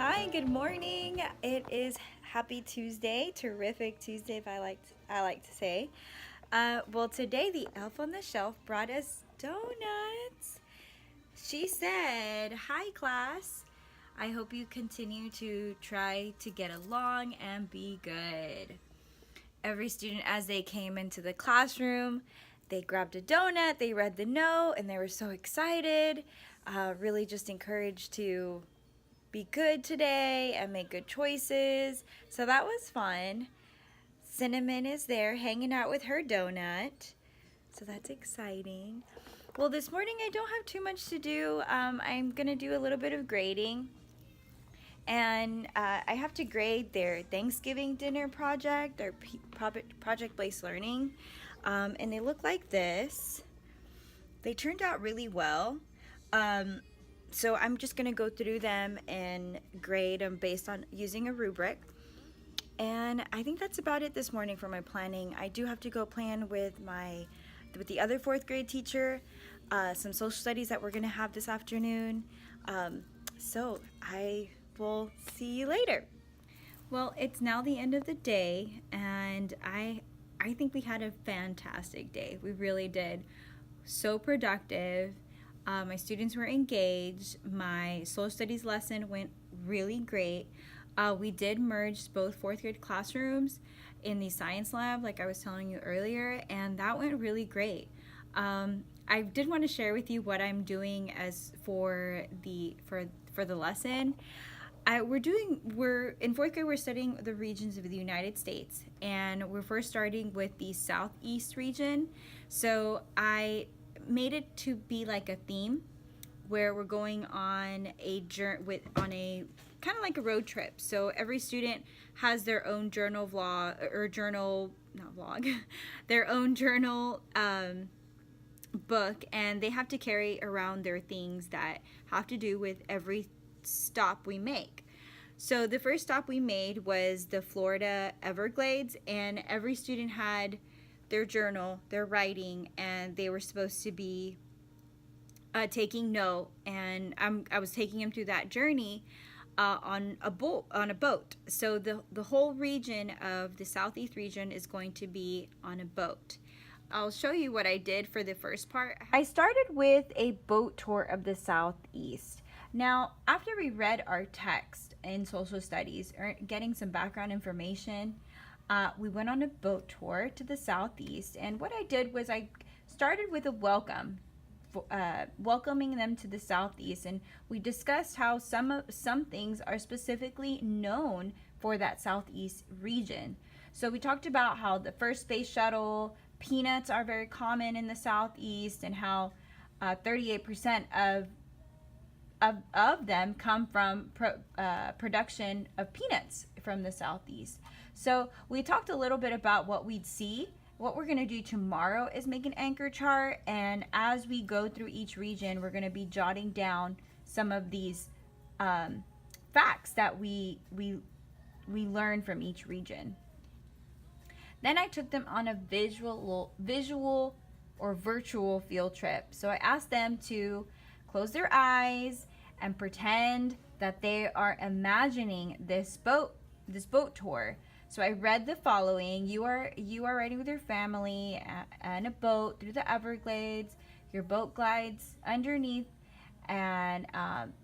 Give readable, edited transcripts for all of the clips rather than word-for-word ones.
Hi, good morning. It is Happy Tuesday, terrific Tuesday, if I like to say. Well, today the elf on the shelf brought us donuts. She said, "Hi, class. I hope you continue to try to get along and be good." Every student, as they came into the classroom, they grabbed a donut, they read the note, and they were so excited. Really just encouraged to be good today and make good choices. So that was fun. Cinnamon is there hanging out with her donut. So that's exciting. Well, this morning I don't have too much to do. I'm going to do a little bit of grading. And I have to grade their Thanksgiving dinner project, their project-based learning. And they look like this. They turned out really well. So I'm just going to go through them and grade them based on using a rubric. And I think that's about it this morning for my planning. I do have to go plan with the other fourth grade teacher, some social studies that we're going to have this afternoon. So I will see you later. Well, it's now the end of the day, and I think we had a fantastic day. We really did. So productive. My students were engaged. My social studies lesson went really great. We did merge both fourth grade classrooms in the science lab, like I was telling you earlier, and that went really great. I did want to share with you what I'm doing as for the lesson. We're in fourth grade. We're studying the regions of the United States, and we're first starting with the Southeast region. So I made it to be like a theme where we're going on a kind of like a road trip. So every student has their own journal not vlog, their own journal book, and they have to carry around their things that have to do with every stop we make. So the first stop we made was the Florida Everglades, and every student had their journal, their writing, and they were supposed to be taking note. And I was taking them through that journey on a boat. So the whole region of the Southeast region is going to be on a boat. I'll show you what I did for the first part. I started with a boat tour of the Southeast. Now, after we read our text in social studies, getting some background information, we went on a boat tour to the Southeast, and what I did was I started with a welcoming them to the Southeast, and we discussed how some things are specifically known for that Southeast region. So we talked about how the first space shuttle, peanuts are very common in the Southeast, and how 38% of them come from production of peanuts from the Southeast. So we talked a little bit about what we'd see. What we're going to do tomorrow is make an anchor chart, and as we go through each region, we're going to be jotting down some of these facts that we learn from each region. Then I took them on a visual or virtual field trip. So I asked them to close their eyes and pretend that they are imagining this boat tour. So I read the following: you are riding with your family in a boat through the Everglades. Your boat glides underneath, and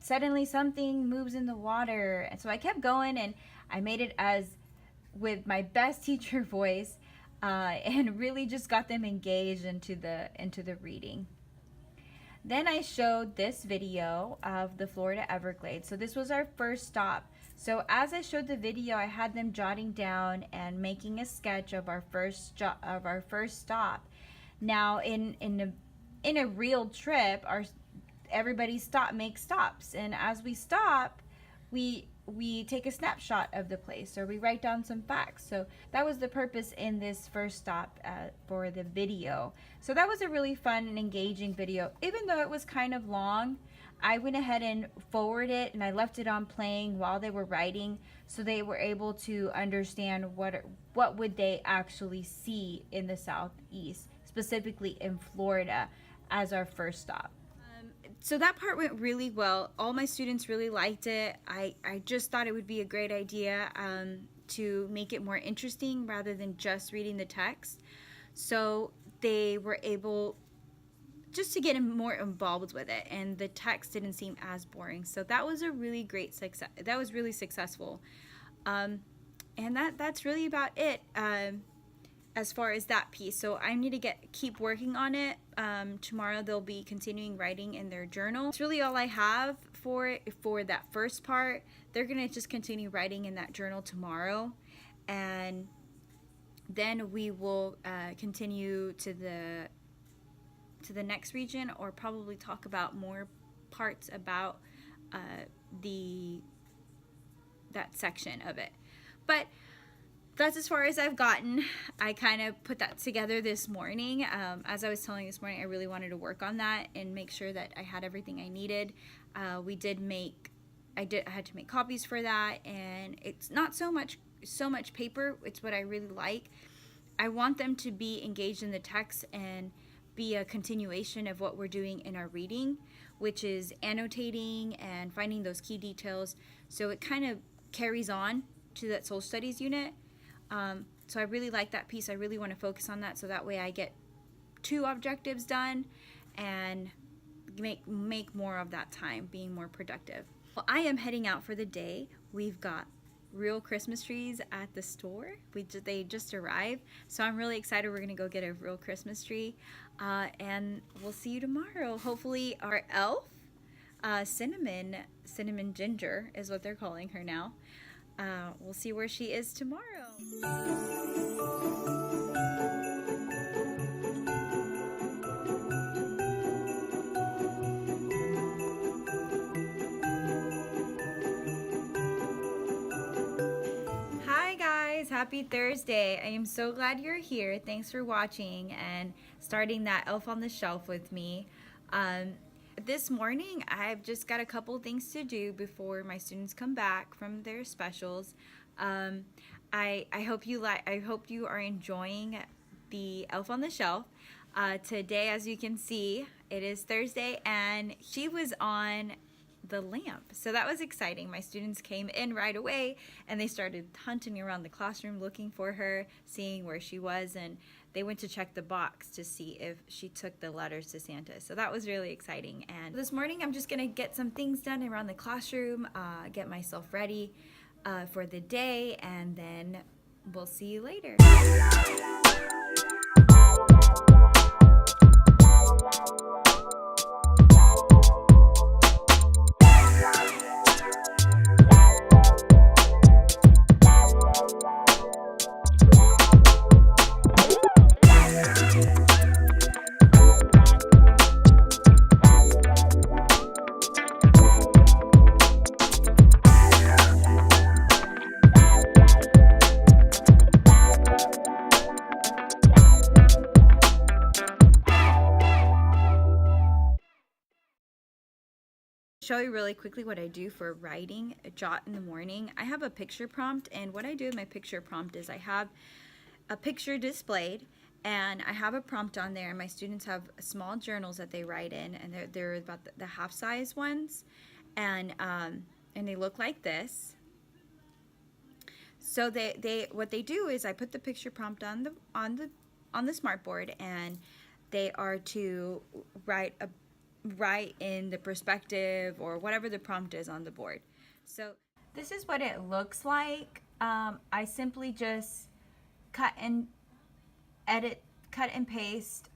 suddenly something moves in the water. And so I kept going, and I made it as with my best teacher voice, and really just got them engaged into the reading. Then I showed this video of the Florida Everglades. So this was our first stop. So as I showed the video, I had them jotting down and making a sketch of our first stop. Now in a real trip, everybody makes stops, and as we stop, we take a snapshot of the place, or we write down some facts. So that was the purpose in this first stop for the video. So that was a really fun and engaging video. Even though it was kind of long, I went ahead and forwarded it, and I left it on playing while they were writing, so they were able to understand what would they actually see in the Southeast, specifically in Florida, as our first stop. So that part went really well. All my students really liked it. I just thought it would be a great idea to make it more interesting rather than just reading the text. So they were able just to get more involved with it, and the text didn't seem as boring. So that was a really great success. That was really successful. And that's really about it as far as that piece. So I need to keep working on it. Tomorrow they'll be continuing writing in their journal. That's really all I have for that first part. They're gonna just continue writing in that journal tomorrow, and then we will continue to the next region, or probably talk about more parts about that section of it. But that's as far as I've gotten. I kind of put that together this morning. As I was telling you this morning, I really wanted to work on that and make sure that I had everything I needed. I had to make copies for that, and it's not so much paper. It's what I really like. I want them to be engaged in the text and be a continuation of what we're doing in our reading, which is annotating and finding those key details. So it kind of carries on to that Soul Studies unit. So I really like that piece. I really want to focus on that, so that way I get 2 objectives done and make more of that time being more productive. Well, I am heading out for the day. We've got real Christmas trees at the store. They just arrived, so I'm really excited. We're gonna go get a real Christmas tree, and we'll see you tomorrow. Hopefully our elf, Cinnamon Ginger is what they're calling her now. We'll see where she is tomorrow. Hi guys, happy Thursday. I am so glad you're here. Thanks for watching and starting that Elf on the Shelf with me. This morning I've just got a couple things to do before my students come back from their specials. I hope you are enjoying the Elf on the Shelf. Today, as you can see, it is Thursday, and she was on the lamp, so that was exciting. My students came in right away, and they started hunting around the classroom looking for her, seeing where she was, and they went to check the box to see if she took the letters to Santa. So that was really exciting. And this morning I'm just gonna get some things done around the classroom, get myself ready for the day, and then we'll see you later. Show you really quickly what I do for writing a jot in the morning. I have a picture prompt, and what I do with my picture prompt is I have a picture displayed, and I have a prompt on there. My students have small journals that they write in, and they're about the half size ones, and they look like this. So what they do is I put the picture prompt on the smartboard, and they are to write in the perspective or whatever the prompt is on the board. So this is what it looks like. I simply just cut and paste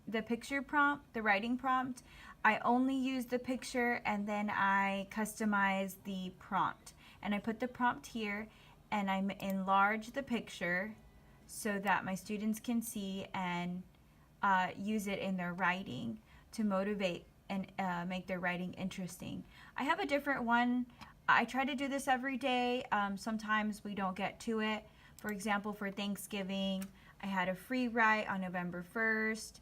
the picture prompt, the writing prompt. I only use the picture, and then I customize the prompt. And I put the prompt here, and I enlarge the picture so that my students can see and use it in their writing to motivate and make their writing interesting. I have a different one. I try to do this every day. Sometimes we don't get to it. For example, for Thanksgiving, I had a free write on November 1st.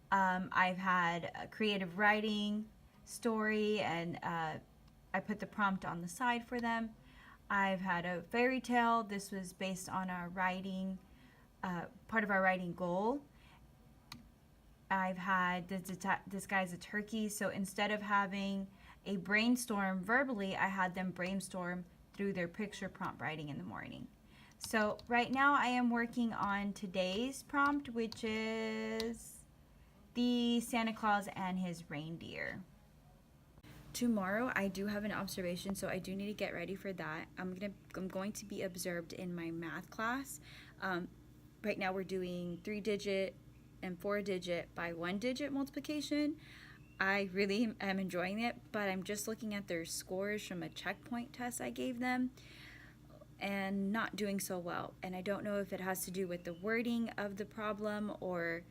I've had a creative writing story, and I put the prompt on the side for them. I've had a fairy tale. This was based on our writing, part of our writing goal. I've had this guy's a turkey, so instead of having a brainstorm verbally, I had them brainstorm through their picture prompt writing in the morning. So right now I am working on today's prompt, which is the Santa Claus and his reindeer. Tomorrow I do have an observation, so I do need to get ready for that. I'm going to be observed in my math class. Right now we're doing 3-digit and 4-digit by 1-digit multiplication. I really am enjoying it, but I'm just looking at their scores from a checkpoint test I gave them and not doing so well. And I don't know if it has to do with the wording of the problem or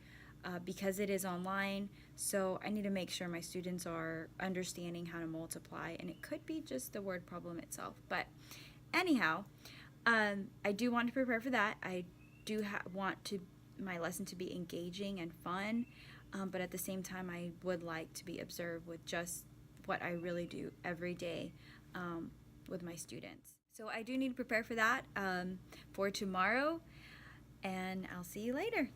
because it is online. So I need to make sure my students are understanding how to multiply, and it could be just the word problem itself. But anyhow, I do want to prepare for that. I do want my lesson to be engaging and fun, but at the same time I would like to be observed with just what I really do every day with my students. So I do need to prepare for that for tomorrow, and I'll see you later.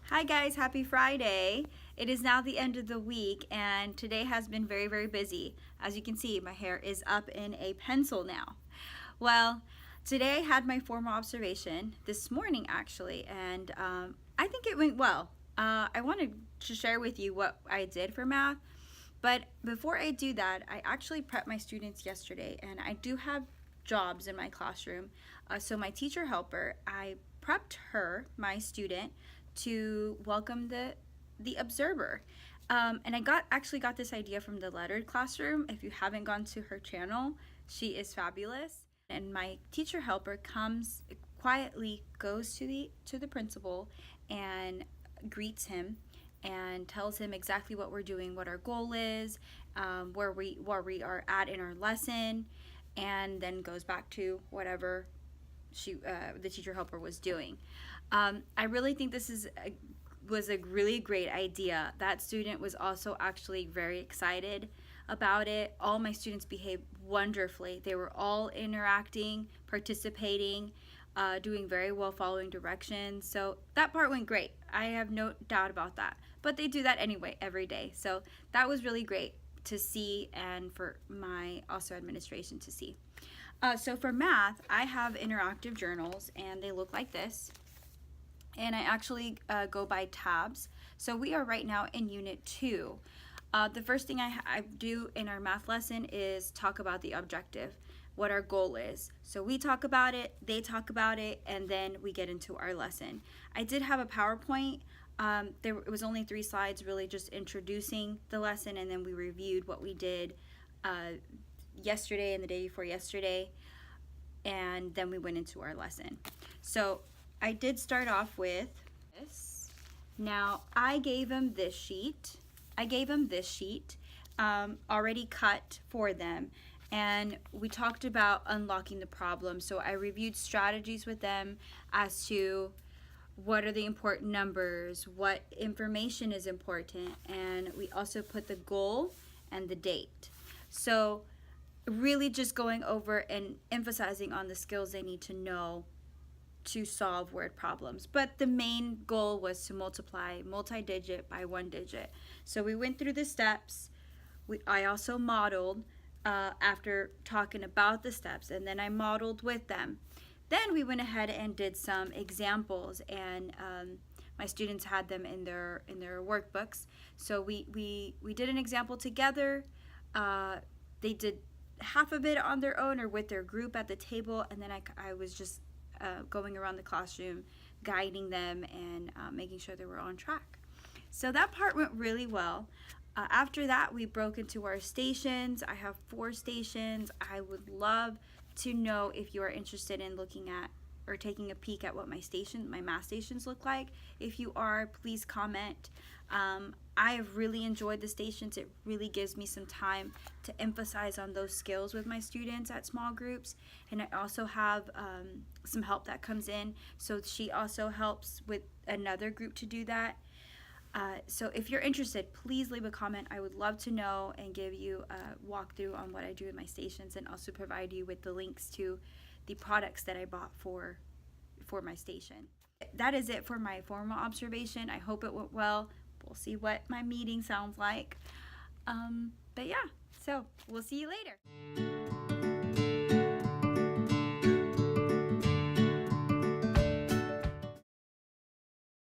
Hi guys, happy Friday. It is now the end of the week and today has been very, very busy. As you can see, my hair is up in a pencil now. Well, today I had my formal observation this morning actually, and I think it went well. I wanted to share with you what I did for math, but before I do that, I actually prepped my students yesterday, and I do have jobs in my classroom. So my teacher helper, I prepped her, my student, to welcome the observer. And I actually got this idea from the Lettered Classroom. If you haven't gone to her channel, she is fabulous. And my teacher helper quietly goes to the principal and greets him and tells him exactly what we're doing, what our goal is, where we are at in our lesson, and then goes back to whatever the teacher helper was doing. I really think this was a really great idea. That student was also actually very excited about it. All my students behaved wonderfully. They were all interacting, participating, doing very well, following directions. So that part went great. I have no doubt about that. But they do that anyway every day. So that was really great to see, and for my also administration to see. So for math, I have interactive journals, and they look like this. And I actually go by tabs. So we are right now in Unit 2. The first thing I do in our math lesson is talk about the objective, what our goal is. So we talk about it, they talk about it, and then we get into our lesson. I did have a PowerPoint. It was only 3 slides, really just introducing the lesson, and then we reviewed what we did yesterday and the day before yesterday, and then we went into our lesson. So I did start off with this. Now I gave them this sheet. Already cut for them, and we talked about unlocking the problem. So I reviewed strategies with them as to what are the important numbers, what information is important, and we also put the goal and the date. So really just going over and emphasizing on the skills they need to know to solve word problems. But the main goal was to multiply multi-digit by 1-digit. So we went through the steps. I also modeled after talking about the steps, and then I modeled with them. Then we went ahead and did some examples, and my students had them in their workbooks. So we did an example together. They did half of it on their own or with their group at the table, and then I was just going around the classroom, guiding them and making sure they were on track. So that part went really well. After that, we broke into our stations. I have 4 stations. I would love to know if you are interested in looking at or taking a peek at what my math stations look like. If you are, please comment. I have really enjoyed the stations. It really gives me some time to emphasize on those skills with my students at small groups. And I also have some help that comes in. So she also helps with another group to do that. So if you're interested, please leave a comment. I would love to know and give you a walkthrough on what I do in my stations, and also provide you with the links to the products that I bought for my station. That is it for my formal observation. I hope it went well. We'll see what my meeting sounds like. But yeah, so we'll see you later.